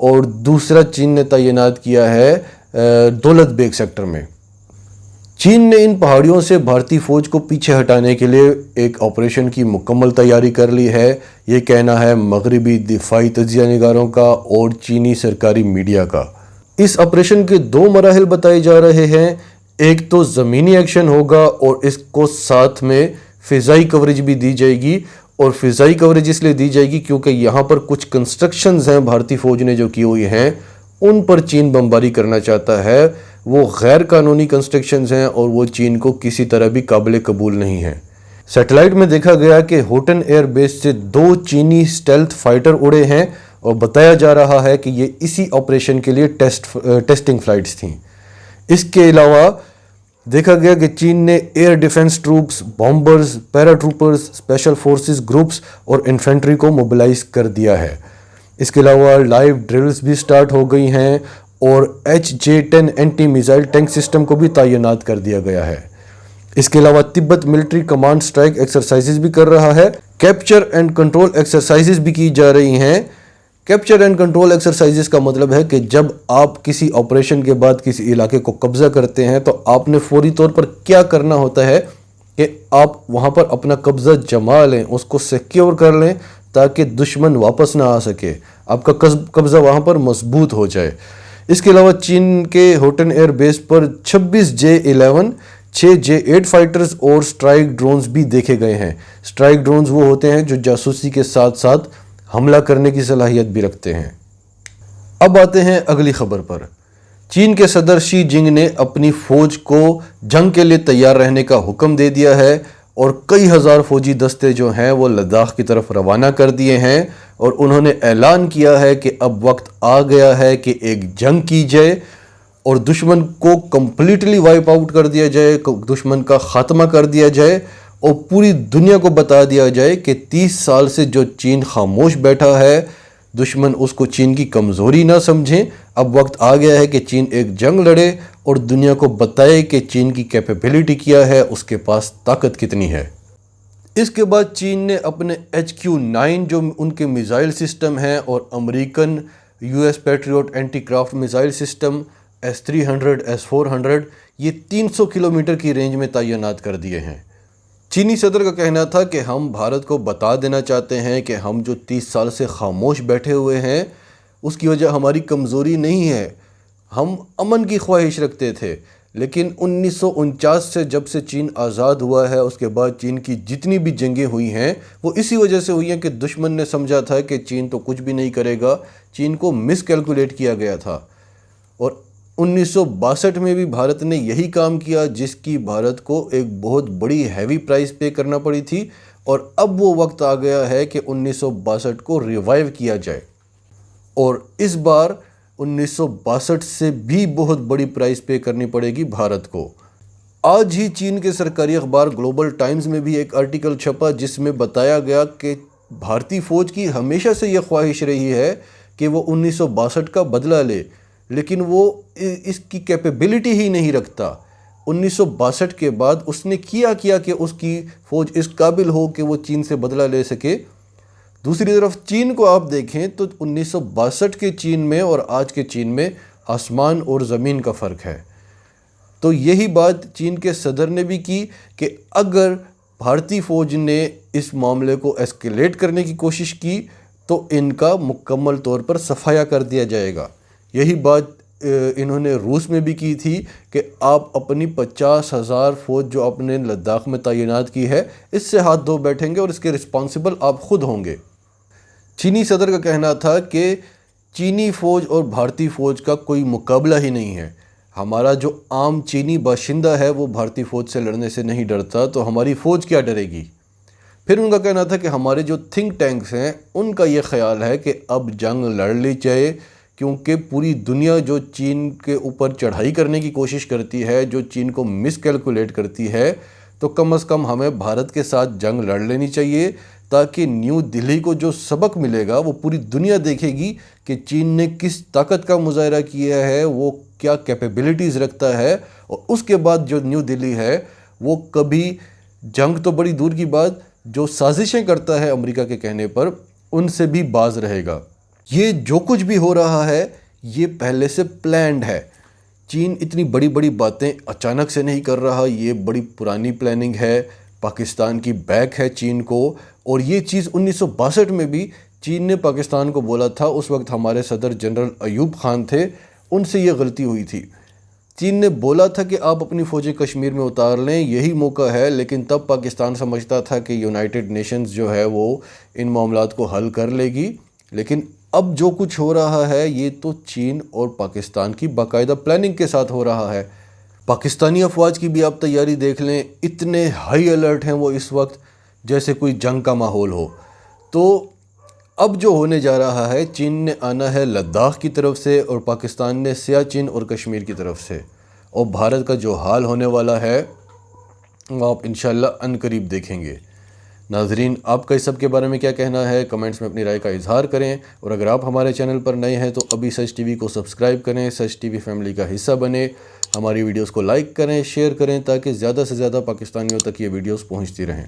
اور دوسرا چین نے تعینات کیا ہے دولت بیگ سیکٹر میں۔ چین نے ان پہاڑیوں سے بھارتی فوج کو پیچھے ہٹانے کے لیے ایک آپریشن کی مکمل تیاری کر لی ہے، یہ کہنا ہے مغربی دفاعی تجزیہ نگاروں کا اور چینی سرکاری میڈیا کا۔ اس آپریشن کے 2 مراحل بتائے جا رہے ہیں، ایک تو زمینی ایکشن ہوگا اور اس کو ساتھ میں فضائی کوریج بھی دی جائے گی، اور فضائی کوریج اس لیے دی جائے گی کیونکہ یہاں پر کچھ کنسٹرکشنز ہیں بھارتی فوج نے جو کی ہوئی ہیں، ان پر چین بمباری کرنا چاہتا ہے۔ وہ غیر قانونی کنسٹرکشنز ہیں اور وہ چین کو کسی طرح بھی قابل قبول نہیں ہیں۔ سیٹلائٹ میں دیکھا گیا کہ ہوٹن ایئر بیس سے 2 چینی اسٹیلتھ فائٹر اڑے ہیں اور بتایا جا رہا ہے کہ یہ اسی آپریشن کے لیے ٹیسٹنگ فلائٹس تھیں۔ اس کے علاوہ دیکھا گیا کہ چین نے ایئر ڈیفنس ٹروپس، بامبرز، پیرا ٹروپرز، اسپیشل فورسز گروپس اور انفینٹری کو موبلائز کر دیا ہے۔ اس کے علاوہ لائیو ڈرلز بھی سٹارٹ ہو گئی ہیں اور H-J-10 anti missile tank system کو بھی تعینات کر دیا گیا ہے۔ اس کے علاوہ تبت ملٹری کمانڈ سٹرائک ایکسرسائزز بھی کر رہا ہے، کیپچر اینڈ کنٹرول ایکسرسائزز بھی کی جا رہی ہیں۔ کیپچر اینڈ کنٹرول ایکسرسائزز کا مطلب ہے کہ جب آپ کسی آپریشن کے بعد کسی علاقے کو قبضہ کرتے ہیں تو آپ نے فوری طور پر کیا کرنا ہوتا ہے کہ آپ وہاں پر اپنا قبضہ جما لیں، اس کو سیکیور کر لیں تاکہ دشمن واپس نہ آ سکے، آپ کا قبضہ وہاں پر مضبوط ہو جائے۔ اس کے علاوہ چین کے ہوٹن ایئر بیس پر 26 J-11، 6 J-8 فائٹرز اور سٹرائک ڈرونز بھی دیکھے گئے ہیں۔ سٹرائک ڈرونز وہ ہوتے ہیں جو جاسوسی کے ساتھ ساتھ حملہ کرنے کی صلاحیت بھی رکھتے ہیں۔ اب آتے ہیں اگلی خبر پر۔ چین کے صدر شی جنگ نے اپنی فوج کو جنگ کے لیے تیار رہنے کا حکم دے دیا ہے اور کئی ہزار فوجی دستے جو ہیں وہ لداخ کی طرف روانہ کر دیے ہیں، اور انہوں نے اعلان کیا ہے کہ اب وقت آ گیا ہے کہ ایک جنگ کی جائے اور دشمن کو کمپلیٹلی وائپ آؤٹ کر دیا جائے، دشمن کا خاتمہ کر دیا جائے اور پوری دنیا کو بتا دیا جائے کہ 30 سال سے جو چین خاموش بیٹھا ہے، دشمن اس کو چین کی کمزوری نہ سمجھیں۔ اب وقت آ گیا ہے کہ چین ایک جنگ لڑے اور دنیا کو بتائے کہ چین کی کیپیبلٹی کیا ہے، اس کے پاس طاقت کتنی ہے۔ اس کے بعد چین نے اپنے HQ-9 جو ان کے میزائل سسٹم ہیں اور American US Patriot anti craft missile system S-300، S-400، یہ 300 کلومیٹر کی رینج میں تعینات کر دیے ہیں۔ چینی صدر کا کہنا تھا کہ ہم بھارت کو بتا دینا چاہتے ہیں کہ ہم جو 30 سال سے خاموش بیٹھے ہوئے ہیں اس کی وجہ ہماری کمزوری نہیں ہے، ہم امن کی خواہش رکھتے تھے، لیکن 1949 سے جب سے چین آزاد ہوا ہے اس کے بعد چین کی جتنی بھی جنگیں ہوئی ہیں وہ اسی وجہ سے ہوئی ہیں کہ دشمن نے سمجھا تھا کہ چین تو کچھ بھی نہیں کرے گا، چین کو مس کیلکولیٹ کیا گیا تھا۔ اور 1962 میں بھی بھارت نے یہی کام کیا جس کی بھارت کو ایک بہت بڑی ہیوی پرائز پے کرنا پڑی تھی، اور اب وہ وقت آ گیا ہے کہ 1962 کو ریوائیو کیا جائے، اور اس بار 1962 سے بھی بہت بڑی پرائز پے کرنی پڑے گی بھارت کو۔ آج ہی چین کے سرکاری اخبار گلوبل ٹائمز میں بھی ایک آرٹیکل چھپا جس میں بتایا گیا کہ بھارتی فوج کی ہمیشہ سے یہ خواہش رہی ہے کہ وہ 1962 کا بدلہ لے، لیکن وہ اس کی کیپیبلٹی ہی نہیں رکھتا۔ 1962 کے بعد اس نے کیا کہ اس کی فوج اس قابل ہو کہ وہ چین سے بدلہ لے سکے۔ دوسری طرف چین کو آپ دیکھیں تو 1962 کے چین میں اور آج کے چین میں آسمان اور زمین کا فرق ہے۔ تو یہی بات چین کے صدر نے بھی کی کہ اگر بھارتی فوج نے اس معاملے کو ایسکیلیٹ کرنے کی کوشش کی تو ان کا مکمل طور پر صفایا کر دیا جائے گا۔ یہی بات انہوں نے روس میں بھی کی تھی کہ آپ اپنی 50,000 فوج جو اپنے لداخ میں تعینات کی ہے اس سے ہاتھ دھو بیٹھیں گے اور اس کے رسپانسبل آپ خود ہوں گے۔ چینی صدر کا کہنا تھا کہ چینی فوج اور بھارتی فوج کا کوئی مقابلہ ہی نہیں ہے، ہمارا جو عام چینی باشندہ ہے وہ بھارتی فوج سے لڑنے سے نہیں ڈرتا، تو ہماری فوج کیا ڈرے گی۔ پھر ان کا کہنا تھا کہ ہمارے جو تھنک ٹینکس ہیں ان کا یہ خیال ہے کہ اب جنگ لڑ لی جائے، کیونکہ پوری دنیا جو چین کے اوپر چڑھائی کرنے کی کوشش کرتی ہے، جو چین کو مس کیلکولیٹ کرتی ہے، تو کم از کم ہمیں بھارت کے ساتھ جنگ لڑ لینی چاہیے تاکہ نیو دہلی کو جو سبق ملے گا وہ پوری دنیا دیکھے گی کہ چین نے کس طاقت کا مظاہرہ کیا ہے، وہ کیا کیپیبلٹیز رکھتا ہے، اور اس کے بعد جو نیو دہلی ہے وہ کبھی جنگ تو بڑی دور کی بات، جو سازشیں کرتا ہے امریکہ کے کہنے پر ان سے بھی باز رہے گا۔ یہ جو کچھ بھی ہو رہا ہے یہ پہلے سے پلانڈ ہے۔ چین اتنی بڑی بڑی باتیں اچانک سے نہیں کر رہا، یہ بڑی پرانی پلاننگ ہے۔ پاکستان کی بیک ہے چین کو، اور یہ چیز 1962 میں بھی چین نے پاکستان کو بولا تھا۔ اس وقت ہمارے صدر جنرل ایوب خان تھے، ان سے یہ غلطی ہوئی تھی۔ چین نے بولا تھا کہ آپ اپنی فوجیں کشمیر میں اتار لیں، یہی موقع ہے، لیکن تب پاکستان سمجھتا تھا کہ یونائٹڈ نیشنز جو ہے وہ ان معاملات کو حل کر لے گی۔ لیکن اب جو کچھ ہو رہا ہے یہ تو چین اور پاکستان کی باقاعدہ پلاننگ کے ساتھ ہو رہا ہے۔ پاکستانی افواج کی بھی آپ تیاری دیکھ لیں، اتنے ہائی الرٹ ہیں وہ اس وقت جیسے کوئی جنگ کا ماحول ہو۔ تو اب جو ہونے جا رہا ہے، چین نے آنا ہے لداخ کی طرف سے اور پاکستان نے سیاچن اور کشمیر کی طرف سے، اور بھارت کا جو حال ہونے والا ہے وہ آپ انشاءاللہ ان قریب دیکھیں گے۔ ناظرین، آپ کا اس سب کے بارے میں کیا کہنا ہے؟ کمنٹس میں اپنی رائے کا اظہار کریں، اور اگر آپ ہمارے چینل پر نئے ہیں تو ابھی سچ ٹی وی کو سبسکرائب کریں، سچ ٹی وی فیملی کا حصہ بنیں، ہماری ویڈیوز کو لائک کریں، شیئر کریں تاکہ زیادہ سے زیادہ پاکستانیوں تک یہ ویڈیوز پہنچتی رہیں۔